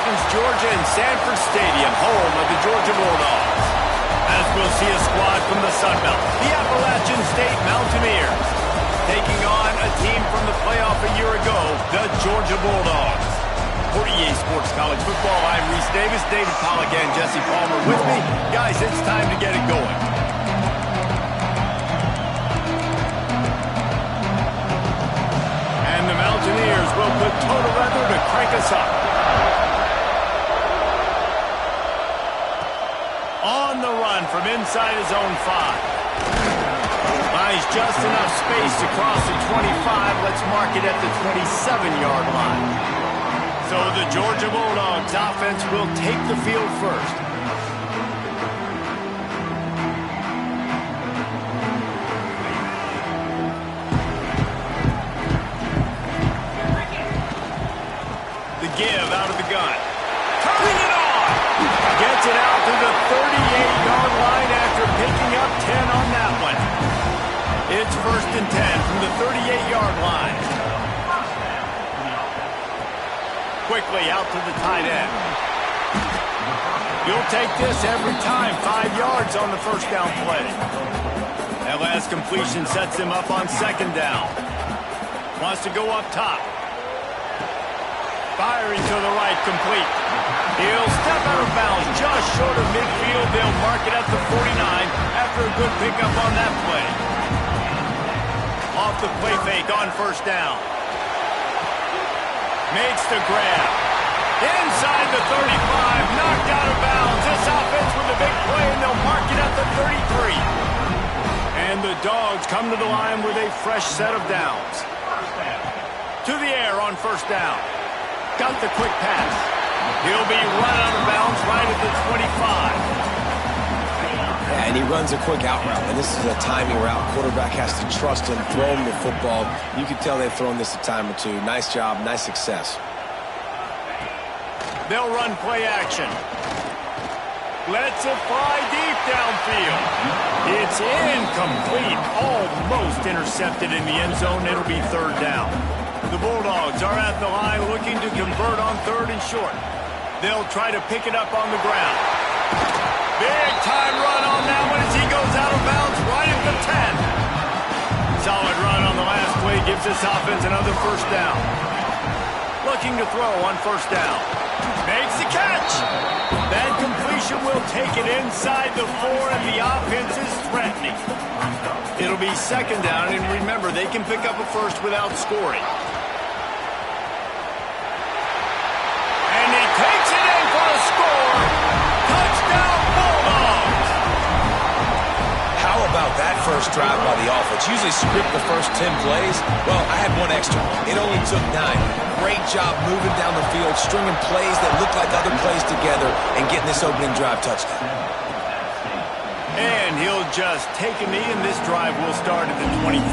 Athens, Georgia, in Sanford Stadium, home of the Georgia Bulldogs. As we'll see a squad from the Sun Belt, the Appalachian State Mountaineers, taking on a team from the playoff a year ago, the Georgia Bulldogs. For EA Sports College Football, I'm Reese Davis, David Pollack, and Jesse Palmer with me. Guys, it's time to get it going. And the Mountaineers will put total weather to crank us up. On the run from inside his own 5. Buys just enough space to cross the 25. Let's mark it at the 27-yard line. So the Georgia Bulldogs offense will take the field first. The give out of the gun. Turning it on! Gets it out to the 38-yard line after picking up 10 on that one. It's 1st and 10 from the 38-yard line. Quickly out to the tight end. You'll take this every time. 5 yards on the first down play. That last completion sets him up on 2nd down. Wants to go up top. Firing to the right, complete. He'll step out of bounds just short of midfield. They'll mark it at the 49 after a good pickup on that play. Off the play fake on 1st down. Makes the grab. Inside the 35, knocked out of bounds. This offense with a big play, and they'll mark it at the 33. And the Dogs come to the line with a fresh set of downs. To the air on 1st down. Got the quick pass. He'll be run out of bounds right at the 25. Yeah, and he runs a quick out route, and this is a timing route. Quarterback has to trust him, throw him the football. You can tell they've thrown this a time or two. Nice job, nice success. They'll run play action. Lets it fly deep downfield. It's incomplete. Almost intercepted in the end zone. It'll be 3rd down. The Bulldogs are at the line looking to convert on 3rd and short. They'll try to pick it up on the ground. Big time run on that one as he goes out of bounds right at the 10. Solid run on the last play gives this offense another 1st down. Looking to throw on 1st down. Makes the catch. That completion will take it inside the 4, and the offense is threatening. It'll be 2nd down, and remember, they can pick up a 1st without scoring. And he takes it in for a score. Touchdown, Bulldogs! How about that first drive by the offense? Usually script the first 10 plays. Well, I had one extra. It only took 9. Great job moving down the field, stringing plays that look like other plays together, and getting this opening drive touchdown. And he'll just take a knee, and this drive will start at the 25.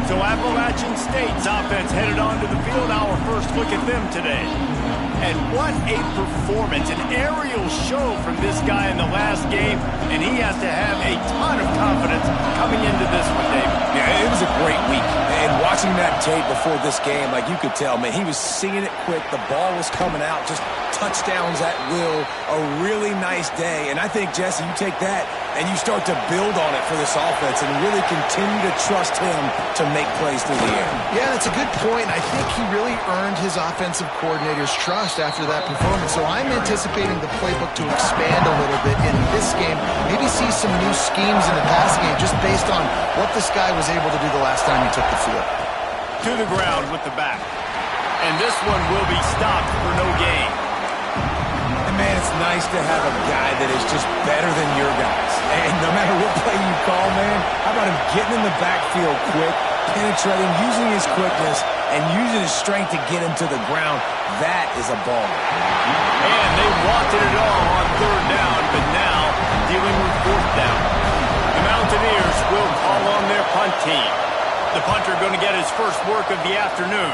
So Appalachian State's offense headed onto the field. Our first look at them today. And what a performance, an aerial show from this guy in the last game, and he has to have a ton of confidence coming into this one, David. Yeah, it was a great week. And watching that tape before this game, like you could tell, man, he was seeing it quick. The ball was coming out, just touchdowns at will. A really nice day. And I think, Jesse, you take that and you start to build on it for this offense and really continue to trust him to make plays through the air. Yeah, that's a good point. I think he really earned his offensive coordinator's trust after that performance. So I'm anticipating the playbook to expand a little bit in this game. Maybe see some new schemes in the passing game just based on what this guy was able to do the last time he took the field. To the ground with the back. And this one will be stopped for no gain. And man, it's nice to have a guy that is just better than your guys. And no matter what play you call, man, how about him getting in the backfield quick, penetrating, using his quickness, and using his strength to get him to the ground. That is a ball. And they wanted it all on 3rd down, but now dealing with 4th down. The Mountaineers will call on their punt team. The punter going to get his first work of the afternoon.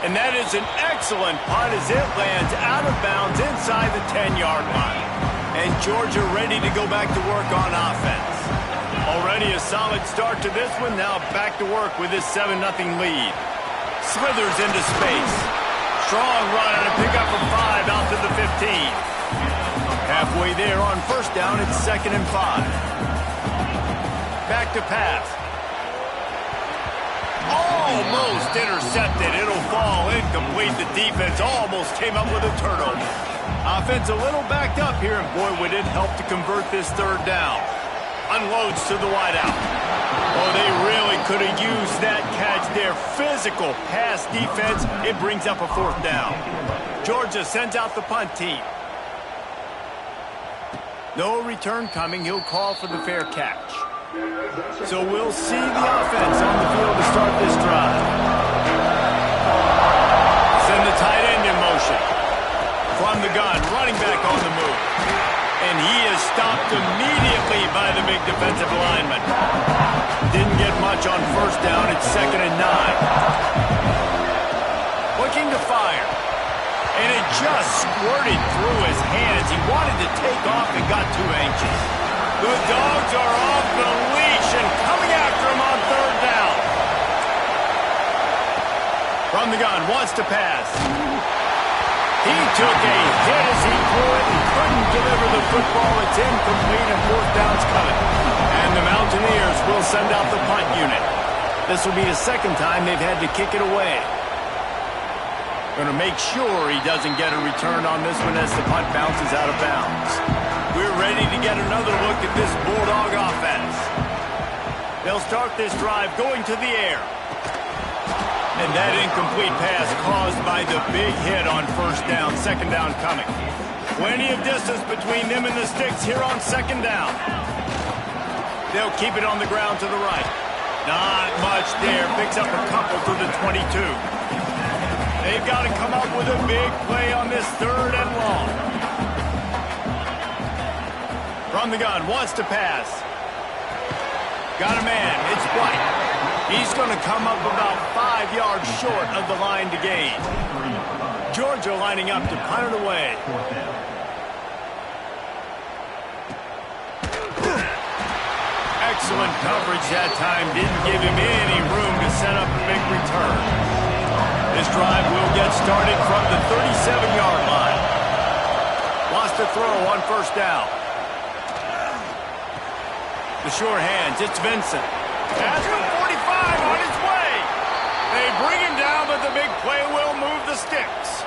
And that is an excellent punt as it lands out of bounds inside the 10-yard line. And Georgia ready to go back to work on offense. Already a solid start to this one. Now back to work with this 7-0 lead. Slithers into space. strong run and a pickup of 5 out to the 15. Halfway there on first down, it's 2nd and 5. Back to pass. Almost intercepted. It'll fall incomplete. The defense almost came up with a turnover. Offense a little backed up here, and boy, would it help to convert this 3rd down. Unloads to the wideout. Oh, they really could have used that catch there. Physical pass defense. It brings up a 4th down. Georgia sends out the punt team. No return coming. He'll call for the fair catch. So we'll see the offense on the field to start this drive. Send the tight end in motion. From the gun, running back on the move. And he is stopped immediately by the big defensive lineman. Didn't get much on first down. It's 2nd and 9. Looking to fire. And it just squirted through his hands. He wanted to take off and got too anxious. The Dogs are off the leash and coming after him on 3rd down. From the gun, wants to pass. He took a hit as he threw it and couldn't deliver the football. It's incomplete and 4th down's coming. And the Mountaineers will send out the punt unit. This will be the 2nd time they've had to kick it away. Going to make sure he doesn't get a return on this one as the punt bounces out of bounds. We're ready to get another look at this Bulldog offense. They'll start this drive going to the air. And that incomplete pass caused by the big hit on first down. 2nd down coming. Plenty of distance between them and the sticks here on 2nd down. They'll keep it on the ground to the right. Not much there. Picks up a couple to the 22. They've got to come up with a big play on this 3rd and long. From the gun, wants to pass. Got a man. It's White. He's going to come up about 5 yards short of the line to gain. Georgia lining up to punt it away. Excellent coverage that time. Didn't give him any room to set up a big return. This drive will get started from the 37-yard line. Wants to throw on first down. The sure hands. It's Vincent. That's from 45 on his way. They bring him down, but the big play will move the sticks.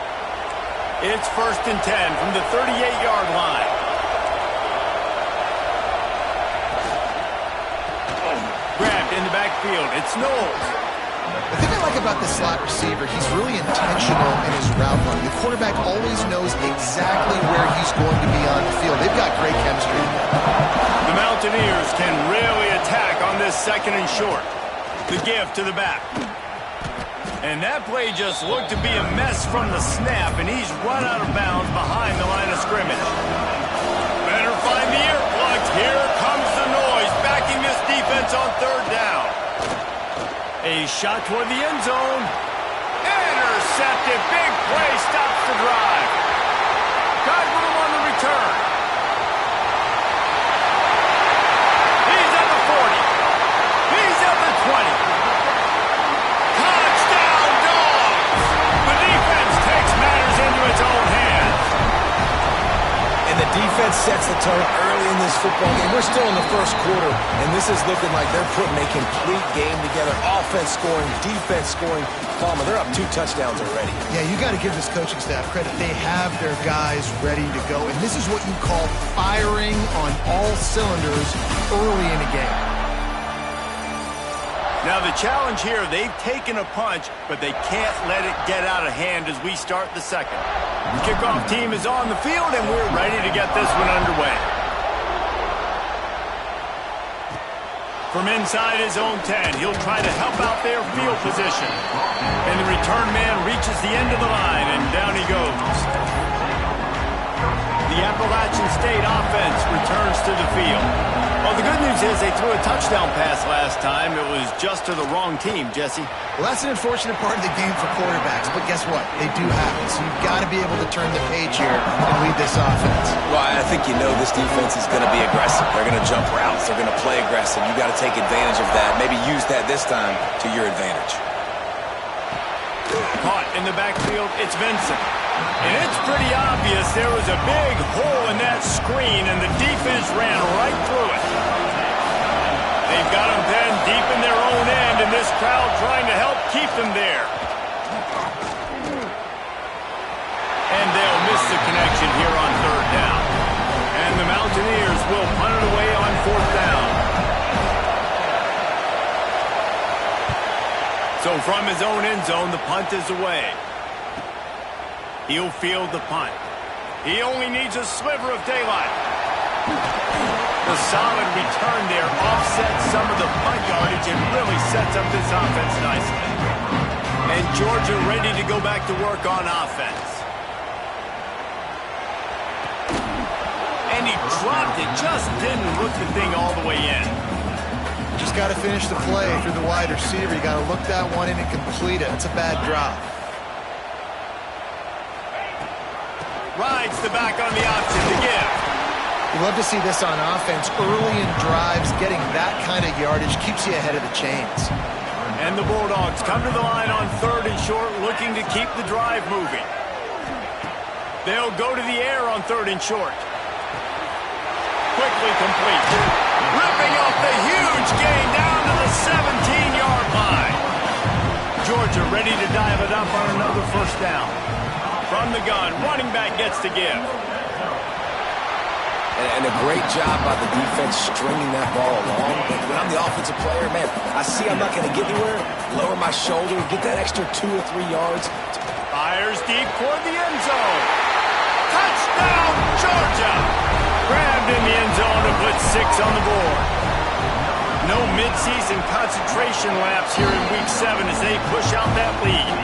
It's 1st and 10 from the 38-yard line. Grabbed in the backfield. It's Knowles. The thing I like about the slot receiver, he's really intentional in his route running. The quarterback always knows exactly where he's going to be on the field. They've got great chemistry together. The Mountaineers can really attack on this 2nd and short. The give to the back. And that play just looked to be a mess from the snap, and he's run out of bounds behind the line of scrimmage. Better find the earplugs. Here comes the noise, backing this defense on 3rd down. A shot toward the end zone. Intercepted. Big play stops the drive. Got room on the return. He's at the 40. He's at the 20. Touchdown, Dogs! The defense takes matters into its own hands. And the defense sets the tone early in this football game. We're still in the 1st quarter, and this is looking like they're putting a complete game together. Offense scoring, defense scoring. Palmer, they're up 2 touchdowns already. Yeah, you got to give this coaching staff credit. They have their guys ready to go, and this is what you call firing on all cylinders early in a game. Now the challenge here, they've taken a punch, but they can't let it get out of hand as we start the 2nd. The kickoff team is on the field, and we're ready to get this one underway. From inside his own 10, he'll try to help out their field position. And the return man reaches the end of the line, and down he goes. The Appalachian State offense returns to the field. Well, the good news is they threw a touchdown pass last time. It was just to the wrong team, Jesse. Well, that's an unfortunate part of the game for quarterbacks, but guess what? They do have it, so you've got to be able to turn the page here and lead this offense. Well, I think you know this defense is going to be aggressive. They're going to jump routes. They're going to play aggressive. You've got to take advantage of that. Maybe use that this time to your advantage. Caught in the backfield, it's Vincent. And it's pretty obvious there was a big hole in that screen, and the defense ran right through it. They've got them then deep in their own end, and this crowd trying to help keep them there. And they'll miss the connection here on third down. And the Mountaineers will punt it away on fourth down. So from his own end zone, the punt is away. He'll field the punt. He only needs a sliver of daylight. The solid return there offsets some of the punt yardage and really sets up this offense nicely. And Georgia ready to go back to work on offense. And he dropped it, just didn't hook the thing all the way in. Just got to finish the play through the wide receiver. You got to look that one in and complete it. It's a bad drop. Rides the back on the option to give. You love to see this on offense. Early in drives, getting that kind of yardage keeps you ahead of the chains. And the Bulldogs come to the line on third and short, looking to keep the drive moving. They'll go to the air on third and short. Quickly complete. Ripping off the huge gain down to the 17-yard line. Georgia ready to dive it up on another first down. From the gun, running back gets to give. And a great job by the defense stringing that ball along. But when I'm the offensive player, man, I see I'm not going to get anywhere. Lower my shoulder, get that extra 2 or 3 yards. Fires deep toward the end zone. Touchdown, Georgia! Grabbed in the end zone to put 6 on the board. No midseason concentration laps here in Week 7 as they push out that lead.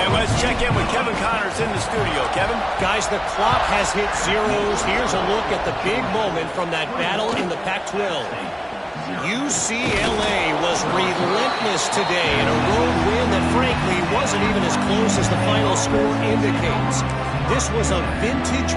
And let's check in with Kevin Connors in the studio. Kevin? Guys, the clock has hit zeros. Here's a look at the big moment from that battle in the Pac-12. UCLA was relentless today in a road win that frankly wasn't even as close as the final score indicates. This was a vintage...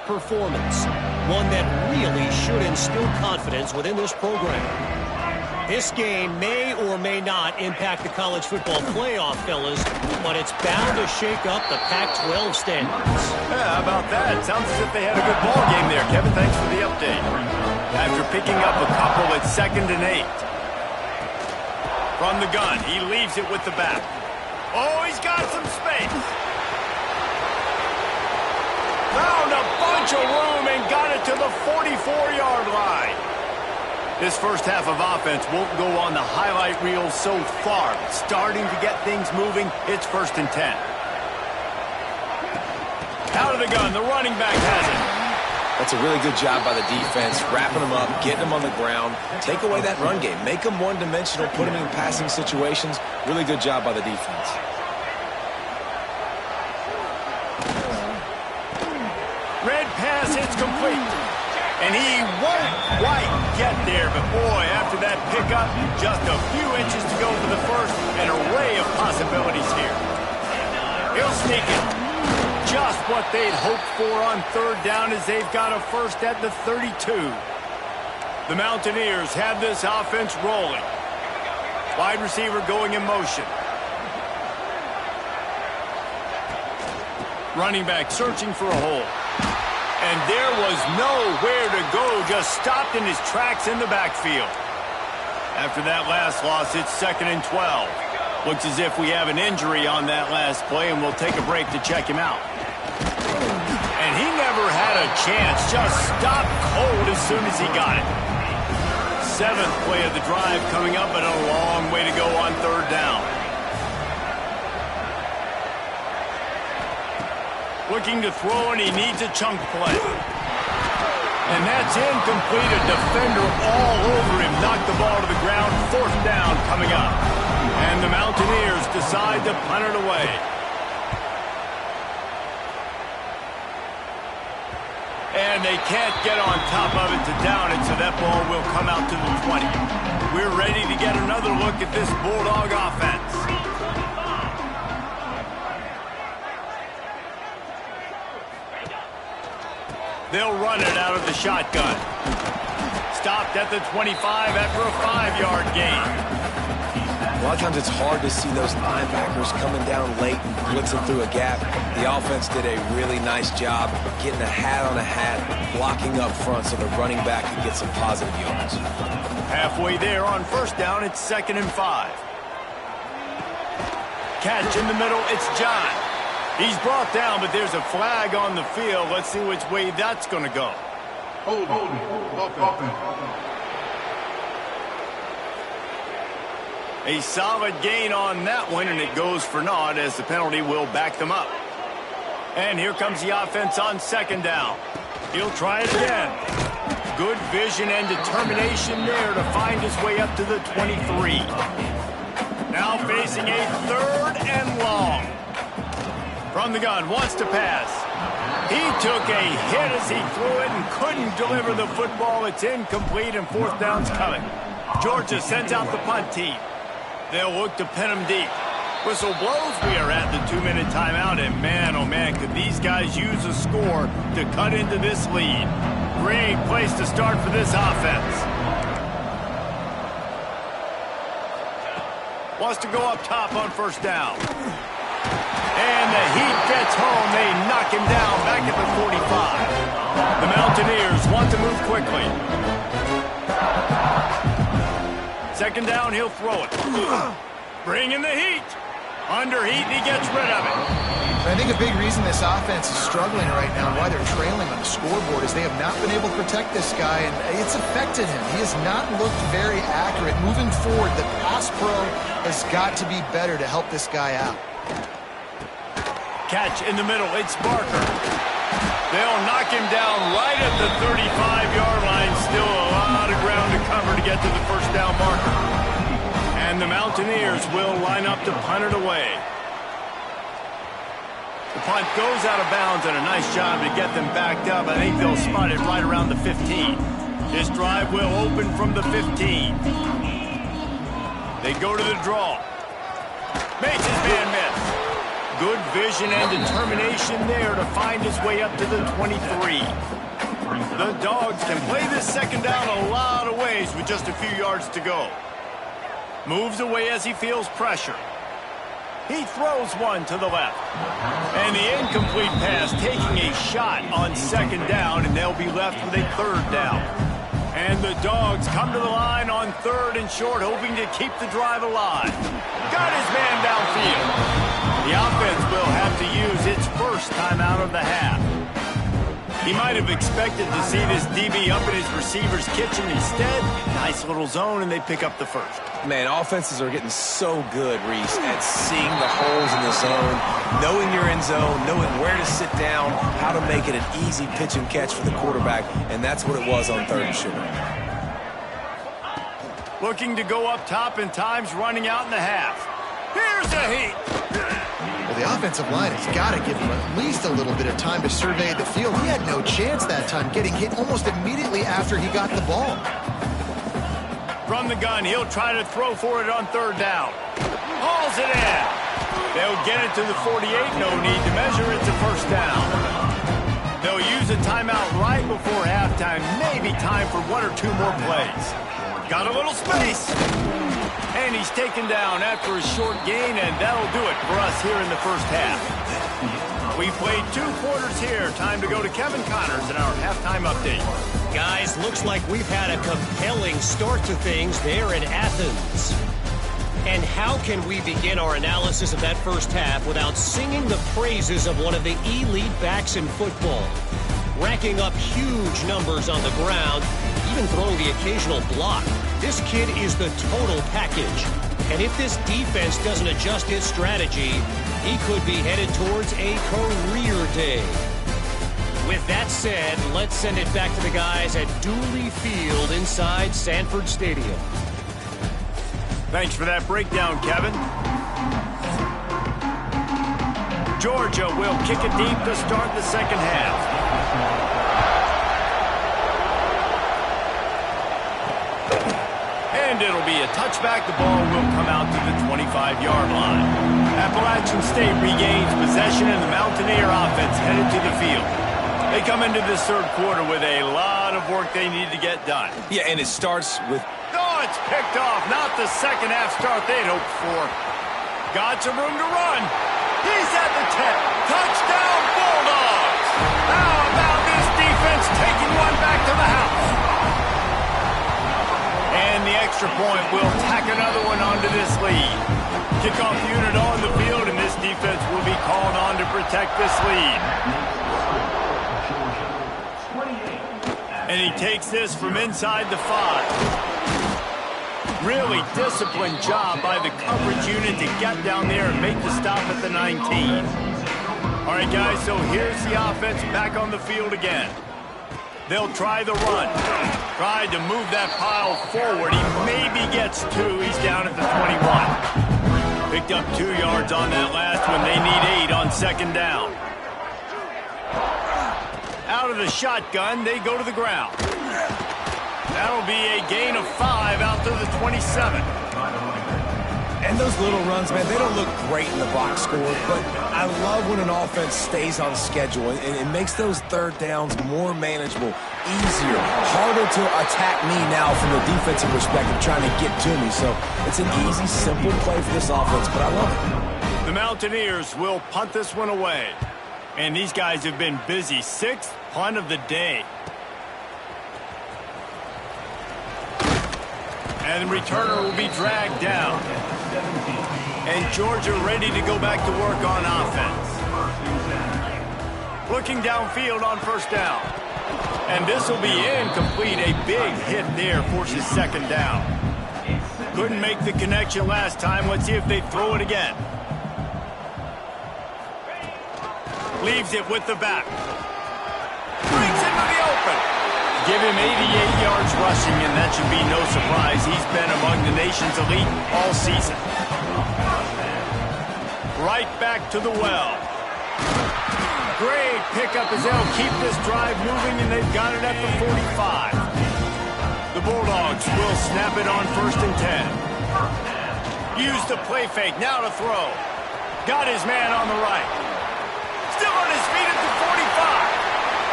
performance, one that really should instill confidence within this program. This game may or may not impact the college football playoff, fellas, but it's bound to shake up the Pac-12 standards. Yeah, how about that? Sounds as if they had a good ball game there. Kevin, thanks for the update. After picking up a couple at 2nd and 8. From the gun, he leaves it with the back. Oh, he's got some space. Found a bunch of room and got it to the 44-yard line. This first half of offense won't go on the highlight reel so far. Starting to get things moving, it's 1st and 10. Out of the gun, the running back has it. That's a really good job by the defense, wrapping them up, getting them on the ground. Take away that run game. Make them one-dimensional, put them in passing situations. Really good job by the defense. Red pass, it's complete. And he won't quite get there, but boy, after that pickup, just a few inches to go for the first, an array of possibilities here. He'll sneak it. Just what they'd hoped for on 3rd down as they've got a first at the 32. The Mountaineers have this offense rolling. Wide receiver going in motion. Running back searching for a hole. And there was nowhere to go, just stopped in his tracks in the backfield. After that last loss, it's 2nd and 12. Looks as if we have an injury on that last play, and we'll take a break to check him out. And he never had a chance. Just stopped cold as soon as he got it. 7th play of the drive coming up, and a long way to go on 3rd down. Looking to throw, and he needs a chunk play. And that's incomplete. A defender all over him. Knocked the ball to the ground. 4th down coming up. And the Mountaineers decide to punt it away. And they can't get on top of it to down it, so that ball will come out to the 20. We're ready to get another look at this Bulldog offense. They'll run it out of the shotgun. Stopped at the 25 after a 5-yard gain. A lot of times it's hard to see those linebackers coming down late and blitzing through a gap. The offense did a really nice job getting a hat on a hat, blocking up front so the running back could get some positive yards. Halfway there on 1st down, it's 2nd and 5. Catch in the middle, it's John. He's brought down, but there's a flag on the field. Let's see which way that's going to go. Hold on. A solid gain on that one, and it goes for naught as the penalty will back them up. And here comes the offense on 2nd down. He'll try it again. Good vision and determination there to find his way up to the 23. Now facing a 3rd and long. From the gun, wants to pass. He took a hit as he threw it and couldn't deliver the football. It's incomplete, and 4th down's coming. Georgia sends out the punt team. They'll look to pin him deep. Whistle blows. We are at the 2-minute timeout, and man, oh man, could these guys use a score to cut into this lead. Great place to start for this offense. Wants to go up top on 1st down. And the heat gets home. They knock him down back at the 45. The Mountaineers want to move quickly. 2nd down, he'll throw it. Bring in the heat. Under heat, and he gets rid of it. I think a big reason this offense is struggling right now, why they're trailing on the scoreboard, is they have not been able to protect this guy, and it's affected him. He has not looked very accurate. Moving forward, the pass pro has got to be better to help this guy out. Catch in the middle, it's Barker. They'll knock him down right at the 35-yard line. Still a lot of ground to cover to get to the 1st down marker. And the Mountaineers will line up to punt it away. The punt goes out of bounds, and a nice job to get them backed up. I think they'll spot it right around the 15. This drive will open from the 15. They go to the draw. Makes his man miss. Good vision and determination there to find his way up to the 23. The Dogs can play this 2nd down a lot of ways with just a few yards to go. Moves away as he feels pressure. He throws one to the left. And the incomplete pass taking a shot on 2nd down, and they'll be left with a 3rd down. And the Dogs come to the line on 3rd and short, hoping to keep the drive alive. Got his man downfield. The offense will have to use its 1st timeout of the half. He might have expected to see this DB up in his receiver's kitchen. Instead, nice little zone, and they pick up the 1st. Man, offenses are getting so good, Reese, at seeing the holes in the zone, knowing you're in zone, knowing where to sit down, how to make it an easy pitch and catch for the quarterback, and that's what it was on 3rd and short. Looking to go up top, and time's running out in the half. Here's a heat. Well, the offensive line has got to give him at least a little bit of time to survey the field. He had no chance that time, getting hit almost immediately after he got the ball. From the gun, he'll try to throw for it on 3rd down. Hauls it in. They'll get it to the 48. No need to measure. It's a 1st down. They'll use a timeout right before halftime. Maybe time for 1 or 2 more plays. Got a little space. And he's taken down after a short gain, and that'll do it for us here in the 1st half. We played 2 quarters here. Time to go to Kevin Connors in our halftime update. Guys, looks like we've had a compelling start to things there in Athens. And how can we begin our analysis of that first half without singing the praises of one of the elite backs in football? Racking up huge numbers on the ground, even throwing the occasional block. This kid is the total package. And if this defense doesn't adjust its strategy, he could be headed towards a career day. With that said, let's send it back to the guys at Dooley Field inside Sanford Stadium. Thanks for that breakdown, Kevin. Georgia will kick it deep to start the second half. And it'll be a touchback. The ball will come out to the 25-yard line. Appalachian State regains possession, and the Mountaineer offense headed to the field. They come into this third quarter with a lot of work they need to get done. Yeah, and it starts with... Oh, it's picked off. Not the second half start they'd hoped for. Got some room to run. He's at the 10. Touchdown, Bulldogs. How about this defense taking one back to the house? And the extra point will tack another one onto this lead. Kickoff unit on the field, and this defense will be called on to protect this lead. And he takes this from inside the 5. Really disciplined job by the coverage unit to get down there and make the stop at the 19. All right, guys, so here's the offense back on the field again. They'll try the run. Tried to move that pile forward. He maybe gets 2. He's down at the 21. Picked up 2 yards on that last one. They need 8 on second down. Out of the shotgun, they go to the ground. That'll be a gain of 5 out to the 27. And those little runs, man, they don't look great in the box score, but I love when an offense stays on schedule, and it makes those third downs more manageable, easier, harder to attack me now from the defensive perspective, trying to get to me. So it's an easy, simple play for this offense, but I love it. The Mountaineers will punt this one away. And these guys have been busy. 6th punt of the day. And the returner will be dragged down. And Georgia ready to go back to work on offense. Looking downfield on first down. And this will be incomplete. A big hit there forces second down. Couldn't make the connection last time. Let's see if they throw it again. Leaves it with the back. Brings into the open. Give him 88 yards rushing, and that should be no surprise. He's been among the nation's elite all season. Right back to the well. Great pickup as they'll keep this drive moving, and they've got it at the 45. The Bulldogs will snap it on 1st and 10. Use the play fake. Now to throw. Got his man on the right. Still on his feet at the 45.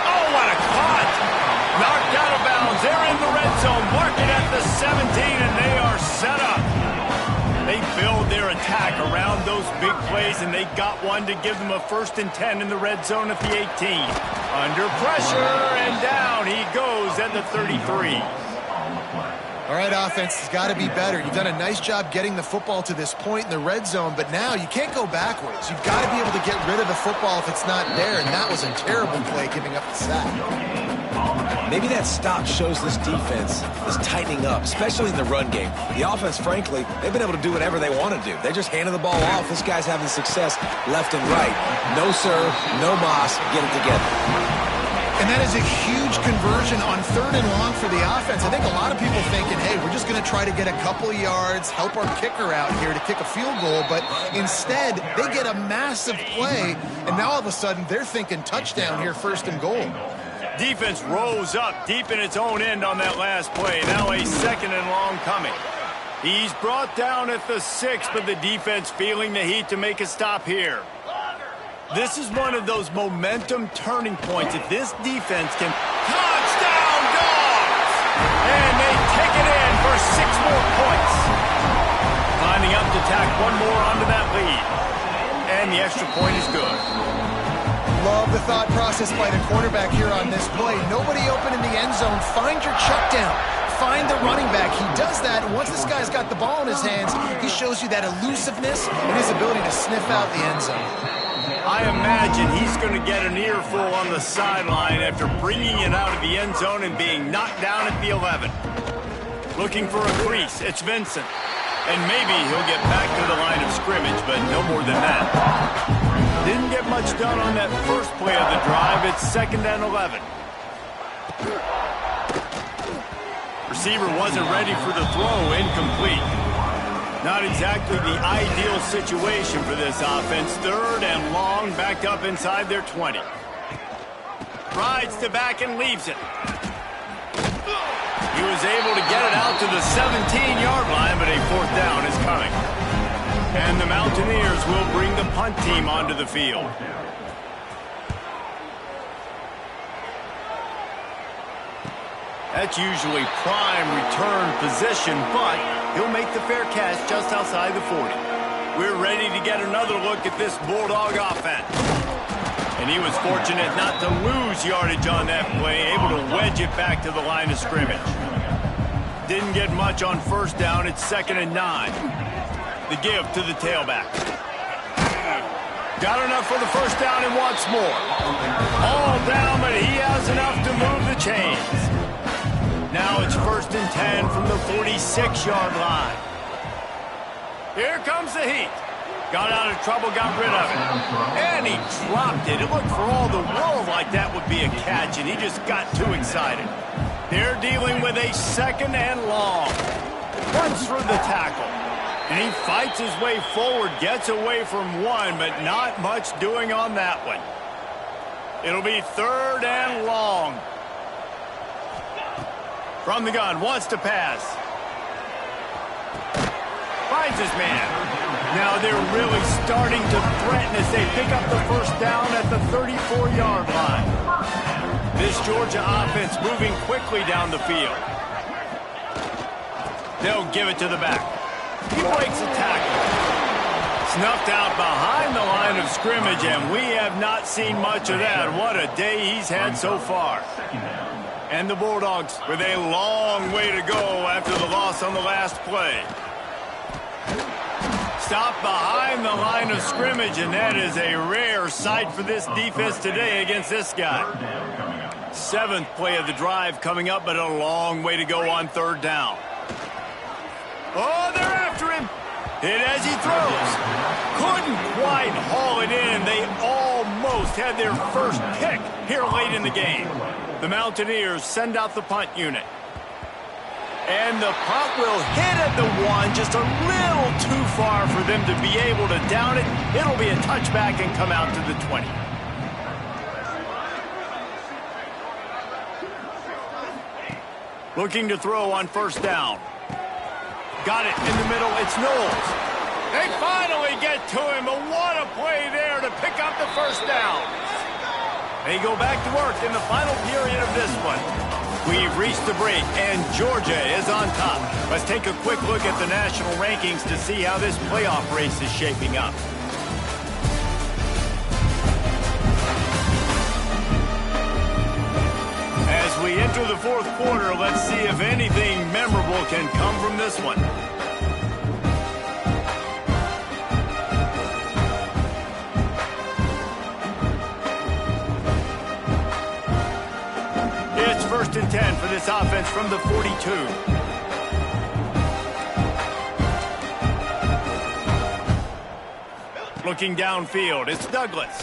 Oh, what a caught. Knocked out of bounds. They're in the red zone. Mark it at the 17, and they are set up. They build their attack around those big plays, and they got one to give them a 1st and 10 in the red zone at the 18. Under pressure, and down he goes at the 33. All right, offense has got to be better. You've done a nice job getting the football to this point in the red zone, but now you can't go backwards. You've got to be able to get rid of the football if it's not there, and that was a terrible play giving up the sack. Maybe that stop shows this defense is tightening up, especially in the run game. The offense, frankly, they've been able to do whatever they want to do. They just handed the ball off. This guy's having success left and right. No serve, no moss, get it together. And that is a huge conversion on 3rd and long for the offense. I think a lot of people thinking, hey, we're just going to try to get a couple of yards, help our kicker out here to kick a field goal. But instead, they get a massive play, and now all of a sudden they're thinking touchdown here, 1st and goal. Defense rose up deep in its own end on that last play. Now a 2nd and long coming. He's brought down at the 6, but the defense feeling the heat to make a stop here. This is one of those momentum turning points. If this defense can... Touchdown, Dogs! And they take it in for 6 more points. Lining up to tack one more onto that lead. And the extra point is good. Love the thought process by the quarterback here on this play. Nobody open in the end zone. Find your check down. find the running back. He does that, and once this guy's got the ball in his hands, he shows you that elusiveness and his ability to sniff out the end zone. I imagine he's going to get an earful on the sideline after bringing it out of the end zone and being knocked down at the 11. Looking for a crease, it's Vincent. And maybe he'll get back to the line of scrimmage, but no more than that. Didn't get much done on that first play of the drive. It's 2nd and 11. Receiver wasn't ready for the throw, incomplete. Not exactly the ideal situation for this offense. 3rd and long, backed up inside their 20. Rides to back and leaves it. He was able to get it out to the 17-yard line, but a 4th down is coming. And the Mountaineers will bring the punt team onto the field. That's usually prime return position, but he'll make the fair catch just outside the 40. We're ready to get another look at this Bulldog offense. And he was fortunate not to lose yardage on that play, able to wedge it back to the line of scrimmage. Didn't get much on 1st down. It's 2nd and 9. The give to the tailback. Got enough for the 1st down and wants more. All down, but he has enough to move the chains. Now it's 1st and 10 from the 46-yard line. Here comes the heat. Got out of trouble, got rid of it. And he dropped it. It looked for all the world like that would be a catch, and he just got too excited. They're dealing with a 2nd and long. Runs through the tackle. And he fights his way forward, gets away from one, but not much doing on that one. It'll be 3rd and long. From the gun, wants to pass. Finds his man. Now they're really starting to threaten as they pick up the 1st down at the 34-yard line. This Georgia offense moving quickly down the field. They'll give it to the back. He breaks a tackle. Snuffed out behind the line of scrimmage, and we have not seen much of that. What a day he's had so far. And the Bulldogs with a long way to go after the loss on the last play. Stopped behind the line of scrimmage, and that is a rare sight for this defense today against this guy. 7th play of the drive coming up, but a long way to go on 3rd down. Oh, they're after him. Hit as he throws. Couldn't quite haul it in. They almost had their first pick here late in the game. The Mountaineers send out the punt unit. And the punt will hit at the 1, just a little too far for them to be able to down it. It'll be a touchback and come out to the 20. Looking to throw on 1st down. Got it in the middle. It's Knowles. They finally get to him, but what a play there to pick up the 1st down. They go back to work in the final period of this one. We've reached the break, and Georgia is on top. Let's take a quick look at the national rankings to see how this playoff race is shaping up. As we enter the 4th quarter, let's see if anything memorable can come from this one. It's 1st and 10 for this offense from the 42. Looking downfield, it's Douglas.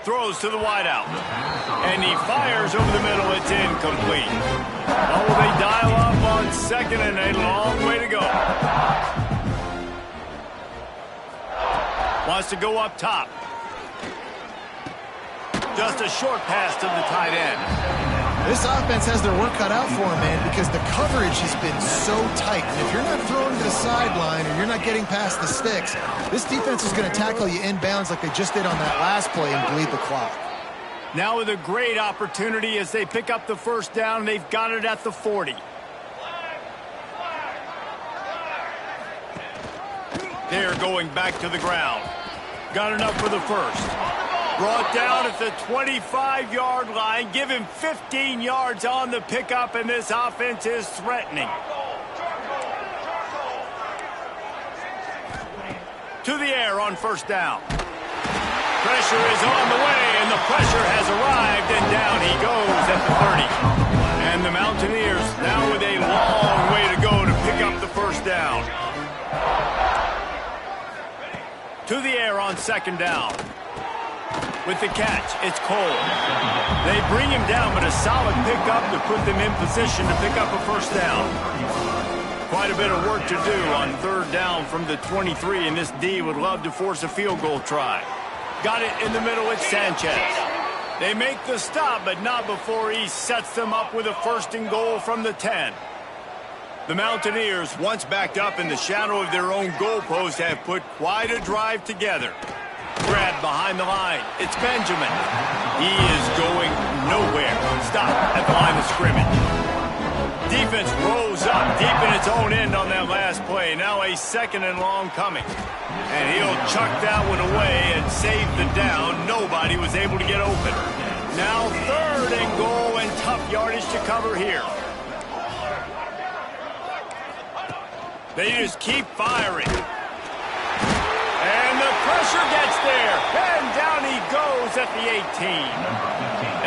Throws to the wideout. And he fires over the middle. It's incomplete. Oh, they dial up on 2nd and a long way to go. Wants to go up top. Just a short pass to the tight end. This offense has their work cut out for them, man, because the coverage has been so tight. And if you're not throwing to the sideline or you're not getting past the sticks, this defense is going to tackle you inbounds like they just did on that last play and bleed the clock. Now with a great opportunity as they pick up the 1st down. They've got it at the 40. They're going back to the ground. Got enough for the 1st. Brought down at the 25-yard line. Give him 15 yards on the pickup, and this offense is threatening. To the air on first down. Pressure is on the way, and the pressure has arrived, and down he goes at the 30. And the Mountaineers now with a long way to go to pick up the first down. To the air on second down. With the catch, it's Cole. They bring him down, but a solid pickup to put them in position to pick up a first down. Quite a bit of work to do on third down from the 23, and this D would love to force a field goal try. Got it in the middle with Sanchez. They make the stop, but not before he sets them up with a first and goal from the 10. The Mountaineers, once backed up in the shadow of their own goalpost, have put quite a drive together. Grab behind the line. It's Benjamin. He is going nowhere. Stop at the line of scrimmage. Defense rose up deep in its own end on that last play. Now a second and long coming. And he'll chuck that one away and save the down. Nobody was able to get open. Now third and goal, and tough yardage to cover here. They just keep firing. And the pressure gets there. And down he goes at the 18.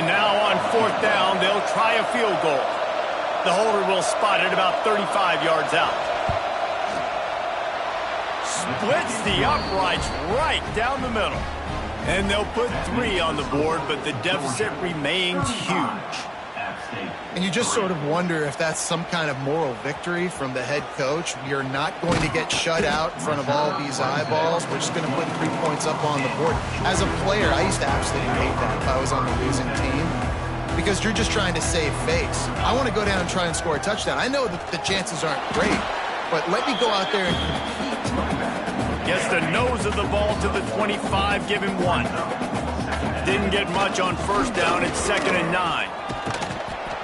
And now on fourth down, they'll try a field goal. The holder will spot it about 35 yards out. Splits the uprights right down the middle. And they'll put 3 on the board, but the deficit remains huge. And you just sort of wonder if that's some kind of moral victory from the head coach. You're not going to get shut out in front of all these eyeballs. We're just going to put 3 points up on the board. As a player, I used to absolutely hate that if I was on the losing team, because you're just trying to save face. I want to go down and try and score a touchdown. I know that the chances aren't great, but let me go out there and compete. Gets the nose of the ball to the 25, give him 1. Didn't get much on first down. It's 2nd and 9.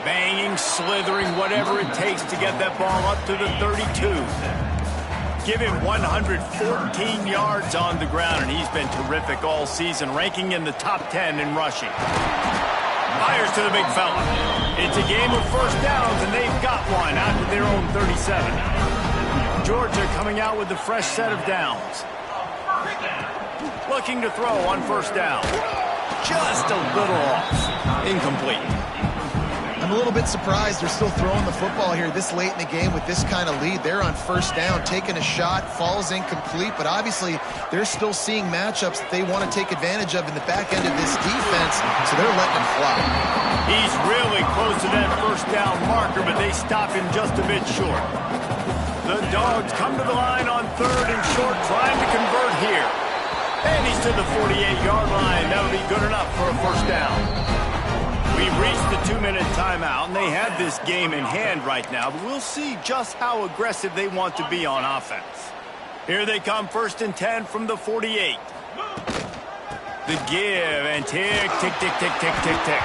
Banging, slithering, whatever it takes to get that ball up to the 32. Give him 114 yards on the ground, and he's been terrific all season, ranking in the top 10 in rushing. Fires to the big fella. It's a game of first downs, and they've got one out to their own 37. Georgia coming out with a fresh set of downs. Looking to throw on first down. Just a little off. Incomplete. I'm a little bit surprised they're still throwing the football here this late in the game with this kind of lead. They're on first down, taking a shot, falls incomplete, but obviously they're still seeing matchups that they want to take advantage of in the back end of this defense, so they're letting him fly. He's really close to that first down marker, but they stop him just a bit short. The Dogs come to the line on third and short, trying to convert here. And he's to the 48-yard line. That'll be good enough for a first down. We've reached the 2-minute timeout, and they have this game in hand right now, but we'll see just how aggressive they want to be on offense. Here they come, 1st and 10 from the 48. The give, and tick, tick, tick, tick, tick, tick, tick.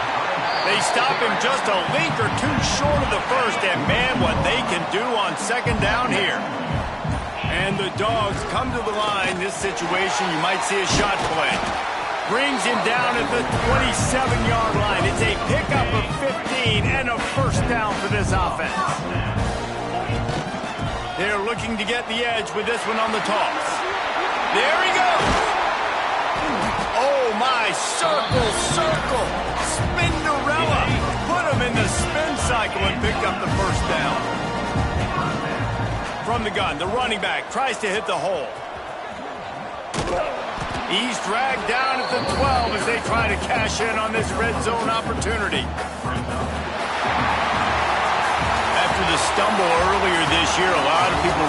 They stop him just a link or 2 short of the first, and man, what they can do on second down here. And the Dogs come to the line. This situation, you might see a shot play. Brings him down at the 27-yard line. It's a pickup of 15 and a first down for this offense. They're looking to get the edge with this one on the toss. There he goes. Oh, my. Circle, circle. Spinderella. Put him in the spin cycle and picked up the first down. From the gun, the running back tries to hit the hole. He's dragged down at the 12 as they try to cash in on this red zone opportunity. After the stumble earlier this year, a lot of people